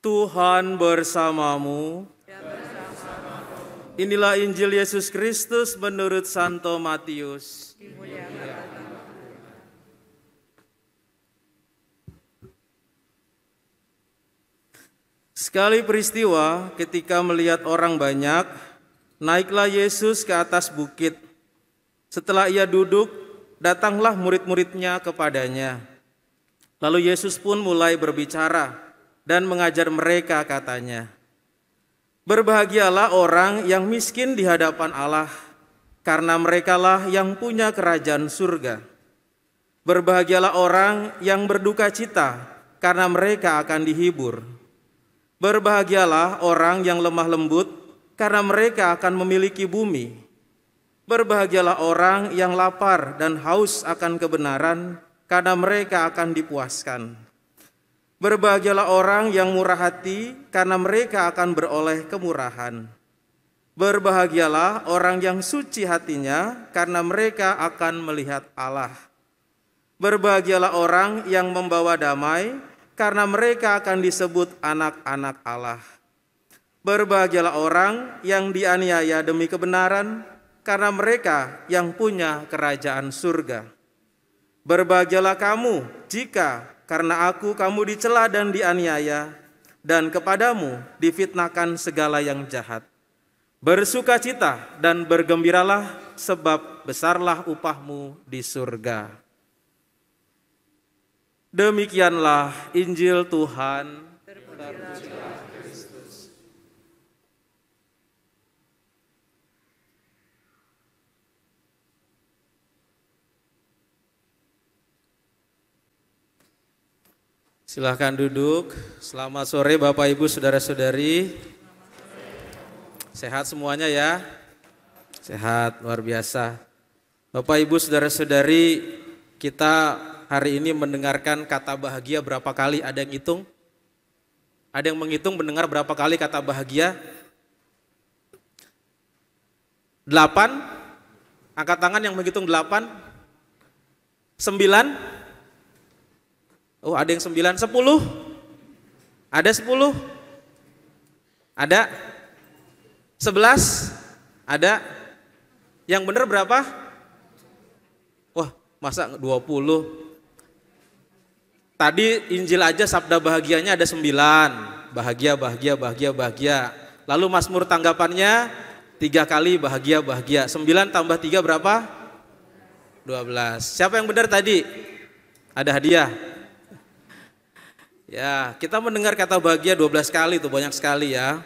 Tuhan bersamamu. Inilah Injil Yesus Kristus menurut Santo Matius. Sekali peristiwa ketika melihat orang banyak, naiklah Yesus ke atas bukit. Setelah ia duduk, datanglah murid-muridnya kepadanya. Lalu Yesus pun mulai berbicara dan mengajar mereka, katanya, "Berbahagialah orang yang miskin di hadapan Allah, karena merekalah yang punya kerajaan surga. Berbahagialah orang yang berduka cita, karena mereka akan dihibur. Berbahagialah orang yang lemah lembut, karena mereka akan memiliki bumi. Berbahagialah orang yang lapar dan haus akan kebenaran, karena mereka akan dipuaskan. Berbahagialah orang yang murah hati, karena mereka akan beroleh kemurahan. Berbahagialah orang yang suci hatinya, karena mereka akan melihat Allah. Berbahagialah orang yang membawa damai, karena mereka akan disebut anak-anak Allah. Berbahagialah orang yang dianiaya demi kebenaran, karena mereka yang punya kerajaan surga. Berbahagialah kamu jika karena aku kamu dicela dan dianiaya, dan kepadamu difitnahkan segala yang jahat. Bersukacita dan bergembiralah, sebab besarlah upahmu di surga." Demikianlah Injil Tuhan. Silahkan duduk. Selamat sore Bapak Ibu Saudara-saudari. Sehat semuanya ya? Sehat, luar biasa. Bapak Ibu Saudara-saudari, kita hari ini mendengarkan kata bahagia berapa kali? Ada yang hitung? Ada yang menghitung mendengar berapa kali kata bahagia? 8? Angkat tangan yang menghitung 8? 9? Oh, ada yang 9, 10? Ada 10? Ada? 11? Ada? Yang benar berapa? Wah, masa 20? Tadi Injil aja sabda bahagianya ada 9. Bahagia, bahagia, bahagia, bahagia. Lalu Mazmur tanggapannya 3 kali bahagia, bahagia. 9 tambah 3 berapa? 12. Siapa yang benar tadi? Ada hadiah? Ya, kita mendengar kata bahagia 12 kali, itu banyak sekali ya.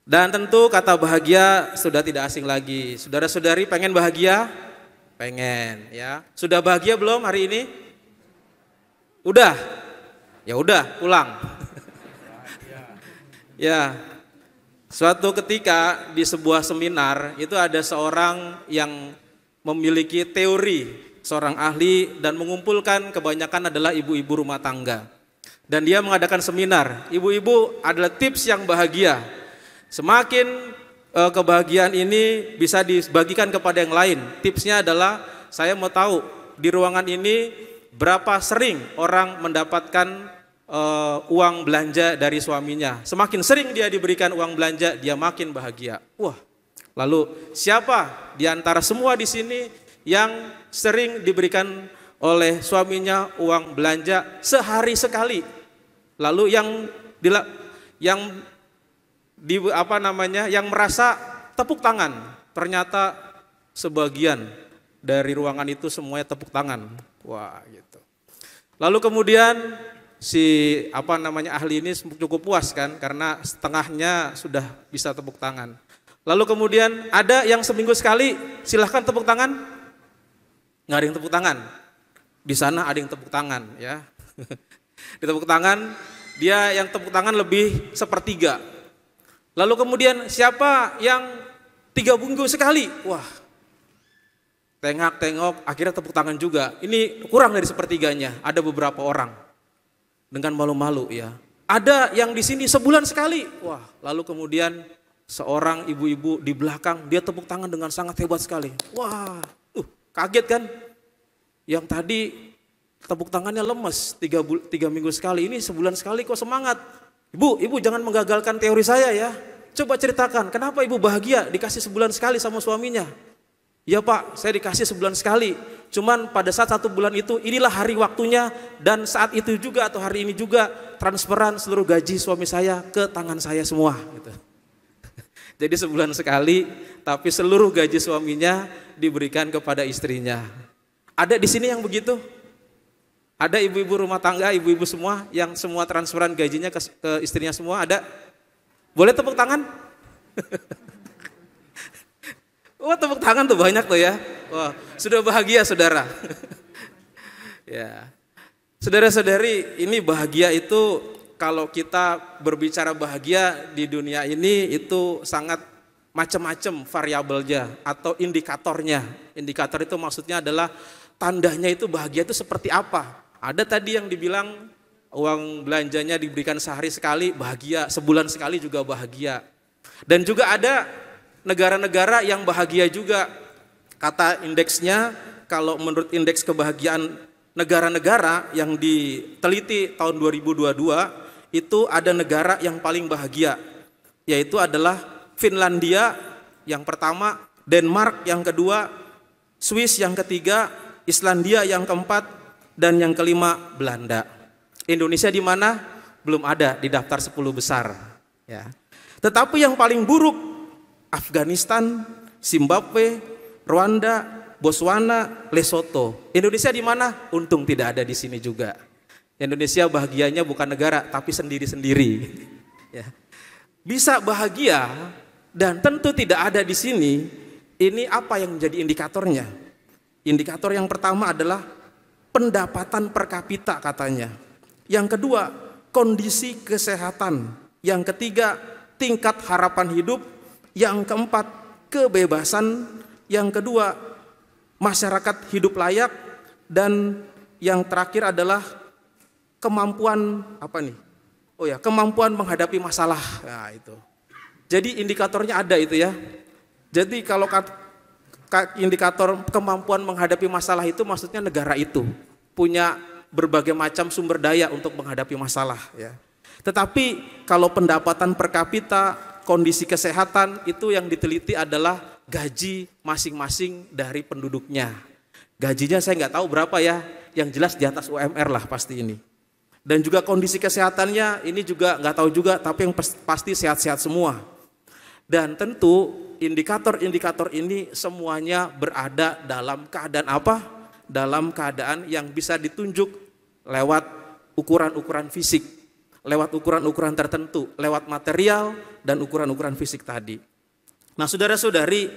Dan tentu kata bahagia sudah tidak asing lagi. Saudara-saudari pengen bahagia? Pengen ya. Sudah bahagia belum hari ini? Udah? Ya udah, pulang. Ya, suatu ketika di sebuah seminar itu ada seorang yang memiliki teori, seorang ahli, dan mengumpulkan kebanyakan adalah ibu-ibu rumah tangga. Dan dia mengadakan seminar, ibu-ibu adalah tips yang bahagia. Semakin kebahagiaan ini bisa dibagikan kepada yang lain. Tipsnya adalah, saya mau tahu di ruangan ini berapa sering orang mendapatkan uang belanja dari suaminya. Semakin sering dia diberikan uang belanja, dia makin bahagia. Wah, lalu siapa di antara semua di sini yang sering diberikan oleh suaminya uang belanja sehari sekali? Lalu yang merasa tepuk tangan, ternyata sebagian dari ruangan itu semuanya tepuk tangan. Wah, gitu. Lalu kemudian ahli ini cukup puas kan, karena setengahnya sudah bisa tepuk tangan. Lalu kemudian ada yang seminggu sekali, silahkan tepuk tangan. Nggak ada yang tepuk tangan. Di sana ada yang tepuk tangan ya. Ditepuk tangan, dia yang tepuk tangan lebih sepertiga. Lalu kemudian siapa yang 3 minggu sekali? Wah, tengok, akhirnya tepuk tangan juga. Ini kurang dari sepertiganya. Ada beberapa orang dengan malu-malu ya. Ada yang di sini sebulan sekali. Wah, lalu kemudian seorang ibu-ibu di belakang, dia tepuk tangan dengan sangat hebat sekali. Wah, kaget kan? Yang tadi tepuk tangannya lemes 3 minggu sekali, ini sebulan sekali kok semangat. Ibu jangan menggagalkan teori saya ya. Coba ceritakan, kenapa ibu bahagia dikasih sebulan sekali sama suaminya? Ya Pak, saya dikasih sebulan sekali. Cuman pada saat 1 bulan itu, inilah hari waktunya. Dan saat itu juga atau hari ini juga transferan seluruh gaji suami saya ke tangan saya semua. Gitu. Jadi sebulan sekali, tapi seluruh gaji suaminya diberikan kepada istrinya. Ada di sini yang begitu? Ada ibu-ibu rumah tangga, ibu-ibu semua yang semua transferan gajinya ke istrinya semua, ada? Boleh tepuk tangan? Wah, tepuk tangan tuh banyak tuh ya. Wah, sudah bahagia saudara. Ya. Saudara-saudari, ini bahagia itu kalau kita berbicara bahagia di dunia ini itu sangat macam-macam variabelnya atau indikatornya. Indikator itu maksudnya adalah tandanya itu bahagia itu seperti apa. Ada tadi yang dibilang uang belanjanya diberikan sehari sekali bahagia, sebulan sekali juga bahagia. Dan juga ada negara-negara yang bahagia juga. Kata indeksnya, kalau menurut indeks kebahagiaan negara-negara yang diteliti tahun 2022, itu ada negara yang paling bahagia, yaitu adalah Finlandia yang pertama, Denmark yang kedua, Swiss yang ketiga, Islandia yang keempat, dan yang kelima Belanda. Indonesia di mana? Belum ada di daftar 10 besar. Ya. Tetapi yang paling buruk, Afghanistan, Zimbabwe, Rwanda, Botswana, Lesotho. Indonesia di mana? Untung tidak ada di sini juga. Indonesia bahagianya bukan negara, tapi sendiri-sendiri. Ya. Bisa bahagia dan tentu tidak ada di sini. Ini apa yang menjadi indikatornya? Indikator yang pertama adalah pendapatan per kapita katanya. Yang kedua, kondisi kesehatan. Yang ketiga, tingkat harapan hidup. Yang keempat, kebebasan. Yang kedua, masyarakat hidup layak. Dan yang terakhir adalah kemampuan kemampuan menghadapi masalah. Nah, itu. Jadi indikatornya ada itu ya. Jadi kalau indikator kemampuan menghadapi masalah itu maksudnya negara itu punya berbagai macam sumber daya untuk menghadapi masalah ya. Tetapi kalau pendapatan per kapita, kondisi kesehatan itu yang diteliti adalah gaji masing-masing dari penduduknya. Gajinya saya nggak tahu berapa ya, yang jelas di atas UMR lah pasti ini. Dan juga kondisi kesehatannya ini juga nggak tahu juga, tapi yang pasti sehat-sehat semua. Dan tentu indikator-indikator ini semuanya berada dalam keadaan apa? Dalam keadaan yang bisa ditunjuk lewat ukuran-ukuran fisik, lewat ukuran-ukuran tertentu, lewat material dan ukuran-ukuran fisik tadi. Nah, saudara-saudari,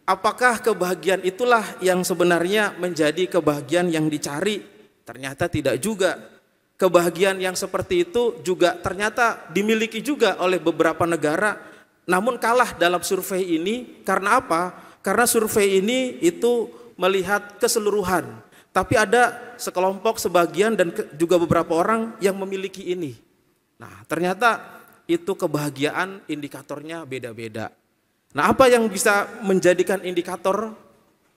apakah kebahagiaan itulah yang sebenarnya menjadi kebahagiaan yang dicari? Ternyata tidak juga. Kebahagiaan yang seperti itu juga ternyata dimiliki juga oleh beberapa negara. Namun kalah dalam survei ini, karena apa? Karena survei ini itu melihat keseluruhan. Tapi ada sekelompok, sebagian dan juga beberapa orang yang memiliki ini. Nah, ternyata itu kebahagiaan indikatornya beda-beda. Nah, apa yang bisa menjadikan indikator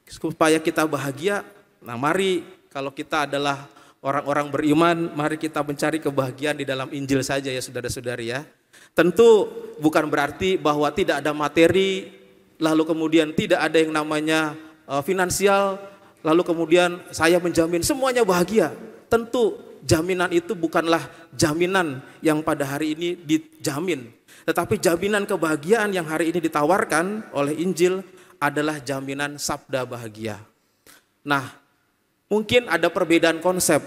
supaya kita bahagia? Nah, mari kalau kita adalah orang-orang beriman, mari kita mencari kebahagiaan di dalam Injil saja ya saudara-saudari ya. Tentu bukan berarti bahwa tidak ada materi, lalu kemudian tidak ada yang namanya finansial, lalu kemudian saya menjamin semuanya bahagia. Tentu jaminan itu bukanlah jaminan yang pada hari ini dijamin. Tetapi jaminan kebahagiaan yang hari ini ditawarkan oleh Injil adalah jaminan sabda bahagia. Nah, mungkin ada perbedaan konsep.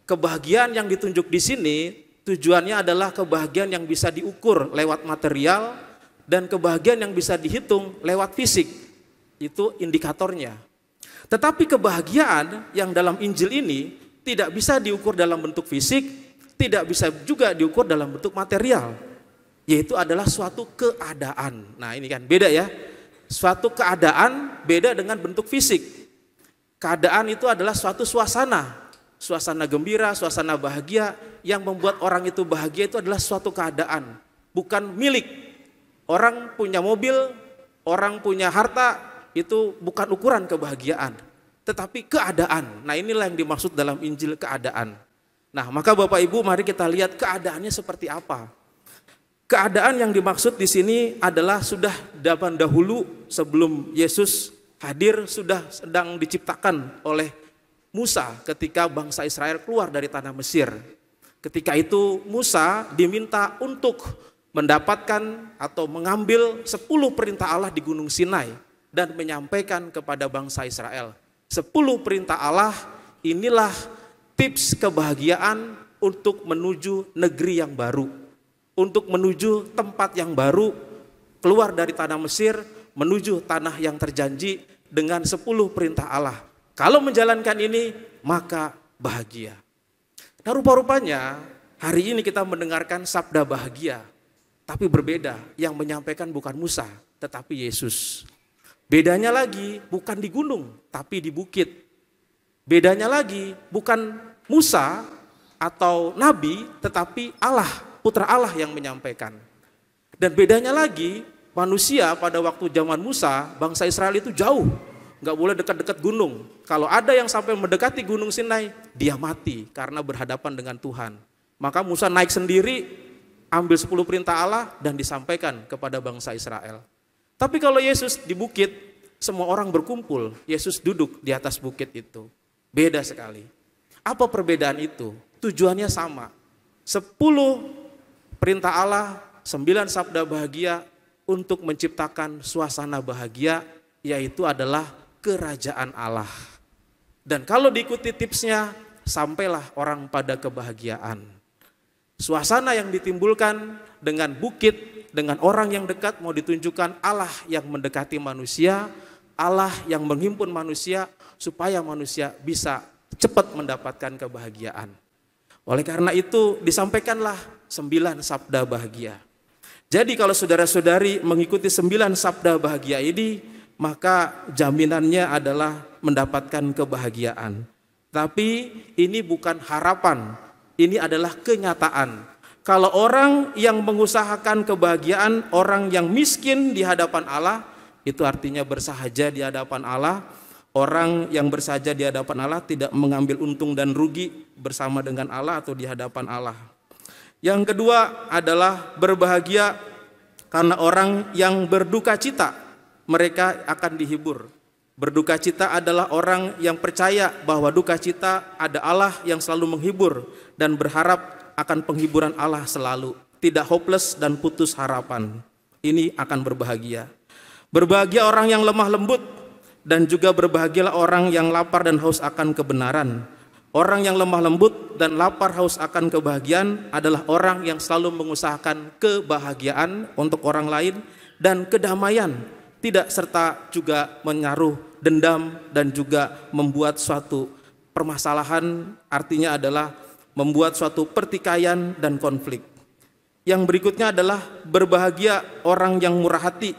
Kebahagiaan yang ditunjuk di sini tujuannya adalah kebahagiaan yang bisa diukur lewat material dan kebahagiaan yang bisa dihitung lewat fisik. Itu indikatornya. Tetapi kebahagiaan yang dalam Injil ini tidak bisa diukur dalam bentuk fisik, tidak bisa juga diukur dalam bentuk material. Yaitu adalah suatu keadaan. Nah, ini kan beda ya. Suatu keadaan beda dengan bentuk fisik. Keadaan itu adalah suatu suasana. Suasana gembira, suasana bahagia, yang membuat orang itu bahagia itu adalah suatu keadaan, bukan milik. Orang punya mobil, orang punya harta, itu bukan ukuran kebahagiaan, tetapi keadaan. Nah, inilah yang dimaksud dalam Injil, keadaan. Nah, maka Bapak Ibu, mari kita lihat keadaannya seperti apa. Keadaan yang dimaksud di sini adalah sudah zaman dahulu sebelum Yesus hadir, sudah sedang diciptakan oleh Musa ketika bangsa Israel keluar dari tanah Mesir. Ketika itu Musa diminta untuk mendapatkan atau mengambil 10 perintah Allah di Gunung Sinai dan menyampaikan kepada bangsa Israel. 10 perintah Allah inilah tips kebahagiaan untuk menuju negeri yang baru, untuk menuju tempat yang baru, keluar dari tanah Mesir, menuju tanah yang terjanji dengan 10 perintah Allah. Kalau menjalankan ini, maka bahagia. Nah, rupa-rupanya hari ini kita mendengarkan sabda bahagia, tapi berbeda. Yang menyampaikan bukan Musa, tetapi Yesus. Bedanya lagi bukan di gunung, tapi di bukit. Bedanya lagi bukan Musa atau Nabi, tetapi Allah, Putra Allah yang menyampaikan. Dan bedanya lagi, manusia pada waktu zaman Musa, bangsa Israel itu jauh. Nggak boleh dekat-dekat gunung. Kalau ada yang sampai mendekati Gunung Sinai, dia mati karena berhadapan dengan Tuhan. Maka Musa naik sendiri, ambil 10 perintah Allah dan disampaikan kepada bangsa Israel. Tapi kalau Yesus di bukit, semua orang berkumpul, Yesus duduk di atas bukit itu. Beda sekali. Apa perbedaan itu? Tujuannya sama. 10 perintah Allah, 9 sabda bahagia untuk menciptakan suasana bahagia, yaitu adalah kerajaan Allah. Dan kalau diikuti tipsnya, sampailah orang pada kebahagiaan. Suasana yang ditimbulkan dengan bukit, dengan orang yang dekat mau ditunjukkan Allah yang mendekati manusia, Allah yang menghimpun manusia supaya manusia bisa cepat mendapatkan kebahagiaan. Oleh karena itu disampaikanlah 9 sabda bahagia. Jadi kalau saudara-saudari mengikuti 9 sabda bahagia ini, maka jaminannya adalah mendapatkan kebahagiaan. Tapi ini bukan harapan, ini adalah kenyataan. Kalau orang yang mengusahakan kebahagiaan, orang yang miskin di hadapan Allah, itu artinya bersahaja di hadapan Allah. Orang yang bersahaja di hadapan Allah tidak mengambil untung dan rugi bersama dengan Allah atau di hadapan Allah. Yang kedua adalah berbahagia karena orang yang berduka cita, mereka akan dihibur. Berduka cita adalah orang yang percaya bahwa duka cita ada Allah yang selalu menghibur dan berharap akan penghiburan Allah selalu. Tidak hopeless dan putus harapan. Ini akan berbahagia. Berbahagia orang yang lemah lembut dan juga berbahagialah orang yang lapar dan haus akan kebenaran. Orang yang lemah lembut dan lapar haus akan kebahagiaan adalah orang yang selalu mengusahakan kebahagiaan untuk orang lain dan kedamaian. Tidak serta juga menaruh dendam dan juga membuat suatu permasalahan, artinya adalah membuat suatu pertikaian dan konflik. Yang berikutnya adalah berbahagia orang yang murah hati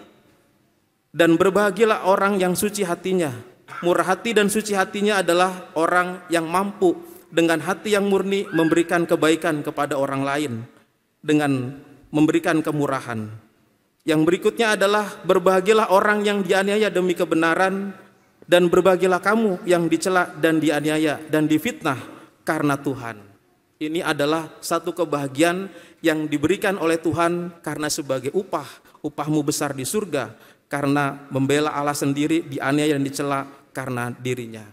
dan berbahagialah orang yang suci hatinya. Murah hati dan suci hatinya adalah orang yang mampu dengan hati yang murni memberikan kebaikan kepada orang lain dengan memberikan kemurahan. Yang berikutnya adalah berbahagialah orang yang dianiaya demi kebenaran dan berbahagialah kamu yang dicela dan dianiaya dan difitnah karena Tuhan. Ini adalah satu kebahagiaan yang diberikan oleh Tuhan karena sebagai upahmu besar di surga karena membela Allah sendiri, dianiaya dan dicela karena dirinya.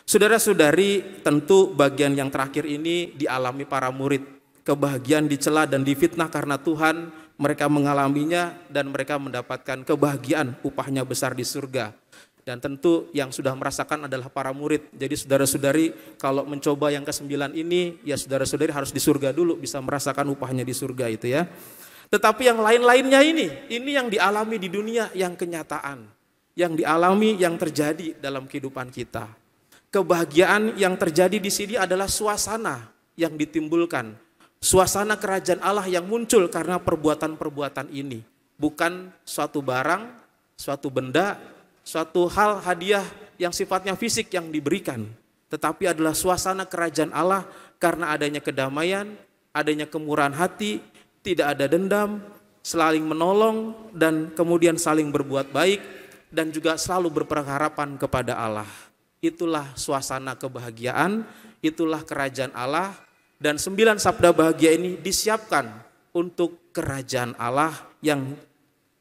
Saudara-saudari, tentu bagian yang terakhir ini dialami para murid. Kebahagiaan dicela dan difitnah karena Tuhan, mereka mengalaminya dan mereka mendapatkan kebahagiaan, upahnya besar di surga. Dan tentu yang sudah merasakan adalah para murid. Jadi saudara-saudari kalau mencoba yang ke-9 ini, ya saudara-saudari harus di surga dulu bisa merasakan upahnya di surga itu ya. Tetapi yang lain-lainnya ini yang dialami di dunia, yang kenyataan. Yang dialami, yang terjadi dalam kehidupan kita. Kebahagiaan yang terjadi di sini adalah suasana yang ditimbulkan. Suasana kerajaan Allah yang muncul karena perbuatan-perbuatan ini. Bukan suatu barang, suatu benda, suatu hal hadiah yang sifatnya fisik yang diberikan. Tetapi adalah suasana kerajaan Allah karena adanya kedamaian, adanya kemurahan hati, tidak ada dendam, saling menolong, dan kemudian saling berbuat baik, dan juga selalu berpengharapan kepada Allah. Itulah suasana kebahagiaan, itulah kerajaan Allah. Dan 9 sabda bahagia ini disiapkan untuk kerajaan Allah yang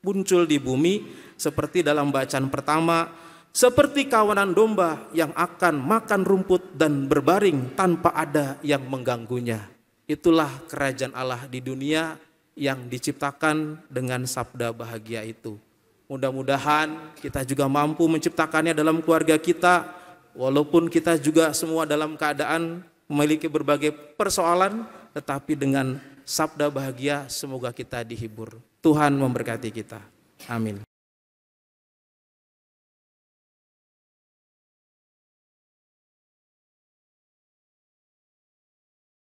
muncul di bumi, seperti dalam bacaan pertama, seperti kawanan domba yang akan makan rumput dan berbaring tanpa ada yang mengganggunya. Itulah kerajaan Allah di dunia yang diciptakan dengan sabda bahagia itu. Mudah-mudahan kita juga mampu menciptakannya dalam keluarga kita, walaupun kita juga semua dalam keadaan memiliki berbagai persoalan, tetapi dengan sabda bahagia semoga kita dihibur. Tuhan memberkati kita. Amin.